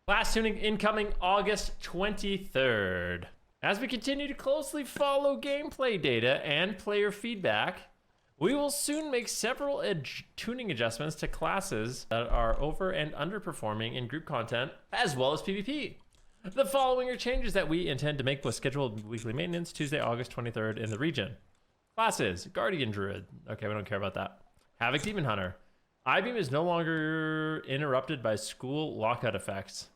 Class tuning incoming August 23rd. As we continue to closely follow gameplay data and player feedback, we will soon make several tuning adjustments to classes that are over and underperforming in group content, as well as PvP. The following are changes that we intend to make with scheduled weekly maintenance Tuesday, August 23rd in the region. Classes, Guardian Druid. Okay, we don't care about that. Havoc Demon Hunter. I-beam is no longer interrupted by school lockout effects.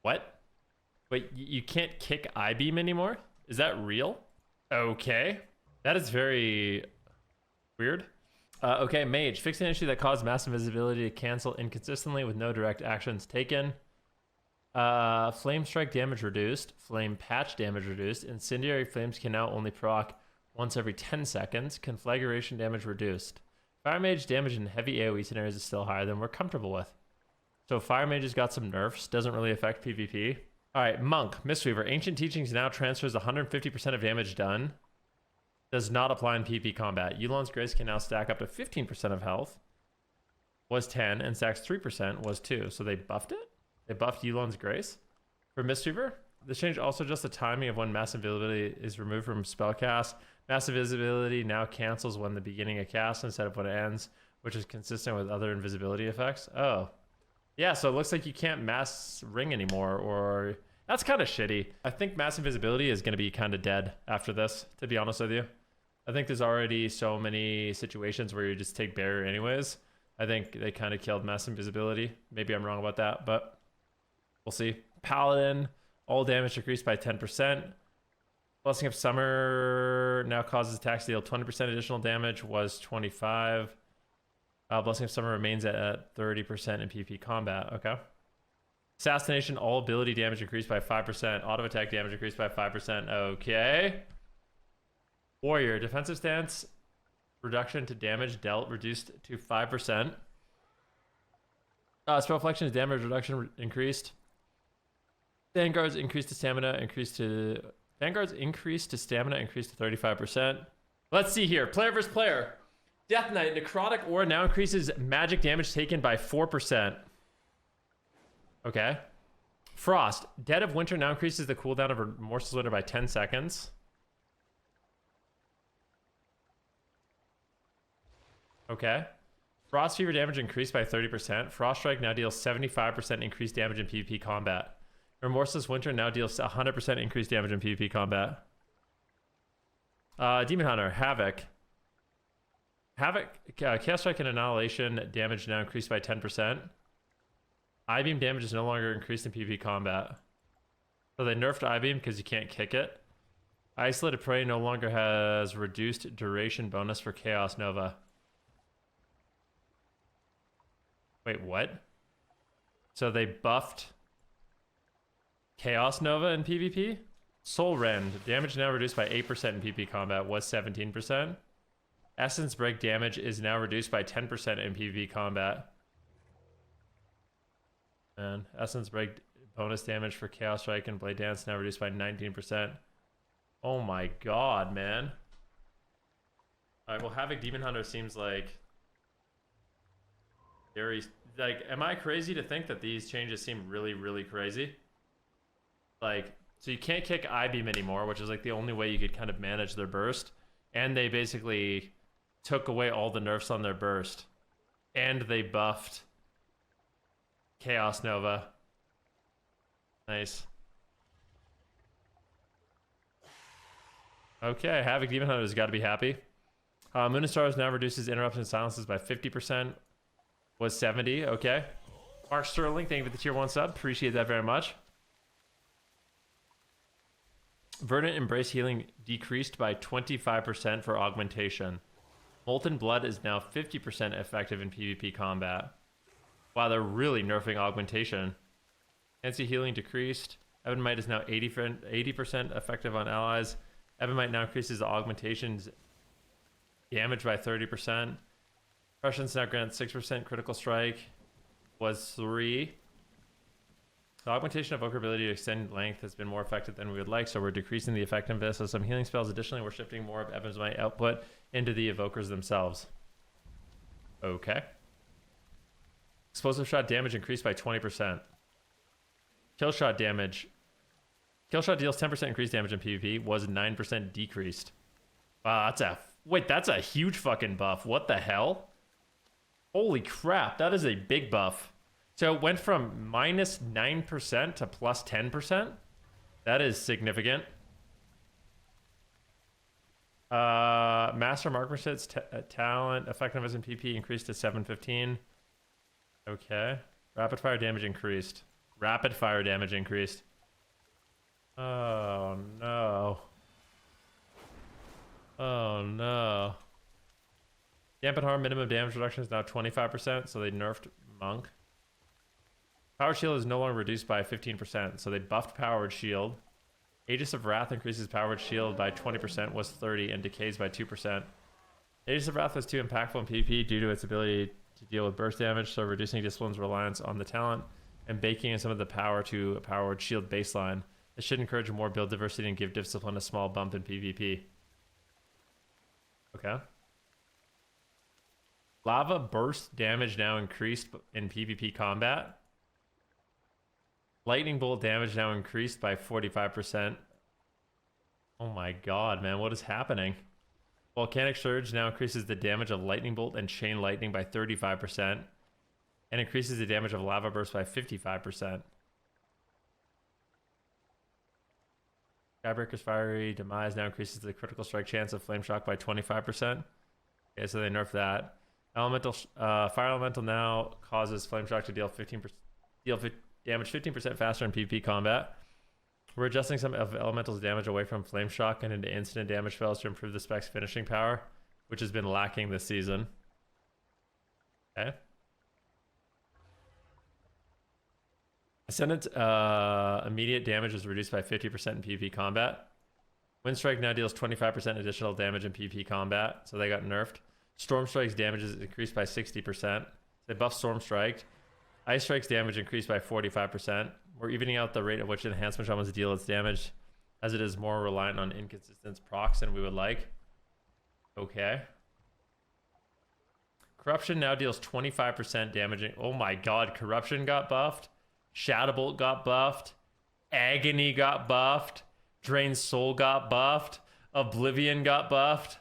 What? Wait, you can't kick I-beam anymore? Is that real? Okay. That is very weird. Okay, Mage. Fix an issue that caused mass invisibility to cancel inconsistently with no direct actions taken. Flame strike damage reduced. Flame patch damage reduced. Incendiary flames can now only proc once every 10 seconds. Conflagration damage reduced. Fire Mage damage in heavy AoE scenarios is still higher than we're comfortable with. So Fire Mage has got some nerfs. Doesn't really affect PvP. Alright, Monk. Mistweaver. Ancient Teachings now transfers 150% of damage done. Does not apply in PvP combat. Yulon's Grace can now stack up to 15% of health. Was 10 and stacks 3% was 2. So they buffed it? They buffed Yulon's Grace? For Mistweaver? This change also just the timing of when mass invisibility is removed from spellcast. Mass invisibility now cancels when the beginning of cast instead of when it ends, which is consistent with other invisibility effects. Oh. Yeah, so it looks like you can't mass ring anymore, or... That's kind of shitty. I think mass invisibility is going to be kind of dead after this, to be honest with you. I think there's already so many situations where you just take barrier anyways. I think they kind of killed mass invisibility. Maybe I'm wrong about that, but we'll see. Paladin, all damage decreased by 10%. Blessing of Summer now causes attacks to deal 20% additional damage, was 25. Blessing of Summer remains at 30% in PvP combat. Okay. Assassination, all ability damage increased by 5%. Auto attack damage increased by 5%. Okay. Warrior, defensive stance, reduction to damage dealt reduced to 5%. Spell flexion damage reduction increased. Vanguard's increased to stamina increased to 35%. Let's see here. Player versus player. Death Knight, necrotic aura now increases magic damage taken by 4%. Okay. Frost, Dead of Winter now increases the cooldown of Remorseless Winter by 10 seconds. Okay. Frost Fever damage increased by 30%. Frost Strike now deals 75% increased damage in PvP combat. Remorseless Winter now deals 100% increased damage in PvP combat. Demon Hunter, Havoc. Chaos Strike and Annihilation damage now increased by 10%. I-beam damage is no longer increased in PvP combat. So they nerfed I-beam because you can't kick it. Isolated Prey no longer has reduced duration bonus for Chaos Nova. Wait, what? So they buffed Chaos Nova in PvP? Soul Rend, damage now reduced by 8% in PvP combat, was 17%. Essence Break damage is now reduced by 10% in PvP combat. And Essence Break bonus damage for Chaos Strike and Blade Dance now reduced by 19%. Oh my god, man. Alright, well, Havoc Demon Hunter seems like... very... Like, am I crazy to think that these changes seem really, really crazy? Like, so you can't kick I-beam anymore, which is like the only way you could kind of manage their burst. And they basically took away all the nerfs on their burst. And they buffed Chaos Nova. Nice. Okay, Havoc Demon Hunter's got to be happy. Moon and Stars now reduces interruption silences by 50%. Was 70. Okay. Mark Sterling, thank you for the tier 1 sub. Appreciate that very much. Verdant Embrace healing decreased by 25% for augmentation. Molten Blood is now 50% effective in PvP combat. Wow, they're really nerfing augmentation. Fancy healing decreased. Ebonmite is now 80% effective on allies. Ebonmite now increases the augmentation's damage by 30%. Prescience now grants 6% critical strike. Was 3. The augmentation of Evoker ability to extend length has been more effective than we would like, so we're decreasing the effectiveness of some healing spells. Additionally, we're shifting more of Ebonmite output into the Evokers themselves. Okay. Explosive shot damage increased by 20%. Kill shot damage. Kill shot deals 10% increased damage in PvP. Was 9% decreased. Wow, that's a... Wait, that's a huge fucking buff. What the hell? Holy crap, that is a big buff. So it went from minus 9% to plus 10%. That is significant. Master Marksmanship's talent effectiveness in PP increased to 715. Okay. Rapid fire damage increased. Rapid fire damage increased. Oh no. Oh no. Dampen harm minimum damage reduction is now 25%, so they nerfed Monk. Power shield is no longer reduced by 15%, so they buffed powered shield. Aegis of Wrath increases powered shield by 20%, was 30, and decays by 2%. Aegis of Wrath was too impactful in PvP due to its ability to deal with burst damage, so reducing Discipline's reliance on the talent and baking in some of the power to a powered shield baseline. This should encourage more build diversity and give Discipline a small bump in PvP. Okay. Lava burst damage now increased in PvP combat. Lightning bolt damage now increased by 45%. Oh my god, man, what is happening? Volcanic Surge now increases the damage of lightning bolt and chain lightning by 35% and increases the damage of lava burst by 55%. Skybreaker's Fiery Demise now increases the critical strike chance of Flame Shock by 25%. Okay, so they nerfed that. Elemental Fire Elemental now causes Flame Shock to deal damage 15% faster in PvP combat. We're adjusting some of Elemental's damage away from Flame Shock and into instant damage spells to improve the spec's finishing power, which has been lacking this season. Okay. Ascendant immediate damage is reduced by 50% in PvP combat. Windstrike now deals 25% additional damage in PvP combat, so they got nerfed. Storm Strike's damage is increased by 60%. They buffed Storm Strike. Ice Strike's damage increased by 45%. We're evening out the rate at which enhancement shamans deal its damage, as it is more reliant on inconsistent procs than we would like. Okay. Corruption now deals 25% damage. Oh my god, Corruption got buffed. Shadowbolt got buffed. Agony got buffed. Drained Soul got buffed. Oblivion got buffed.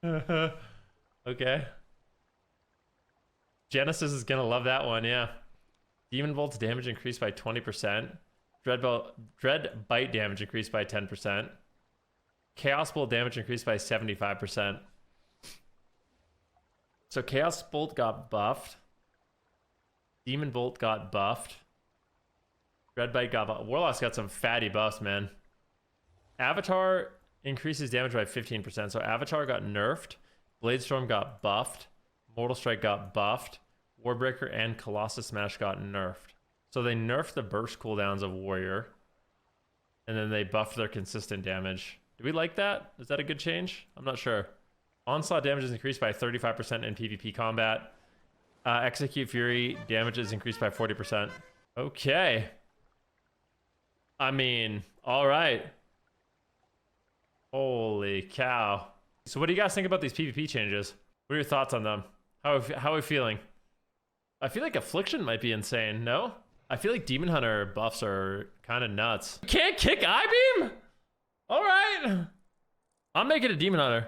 Okay. Genesis is gonna love that one, yeah. Demon Bolt's damage increased by 20%. Dread Bite damage increased by 10%. Chaos Bolt damage increased by 75%. So Chaos Bolt got buffed. Demon Bolt got buffed. Dread Bite got buffed. Warlock's got some fatty buffs, man. Avatar increases damage by 15%. So Avatar got nerfed. Bladestorm got buffed. Mortal Strike got buffed. Warbreaker and Colossus Smash got nerfed. So they nerfed the burst cooldowns of Warrior. And then they buffed their consistent damage. Do we like that? Is that a good change? I'm not sure. Onslaught damage is increased by 35% in PvP combat. Execute Fury damage is increased by 40%. Okay. I mean, all right. Holy cow. So what do you guys think about these PvP changes? What are your thoughts on them? How are we feeling? I feel like Affliction might be insane, no? I feel like Demon Hunter buffs are kind of nuts. Can't kick I-Beam? All right. I'm making a Demon Hunter.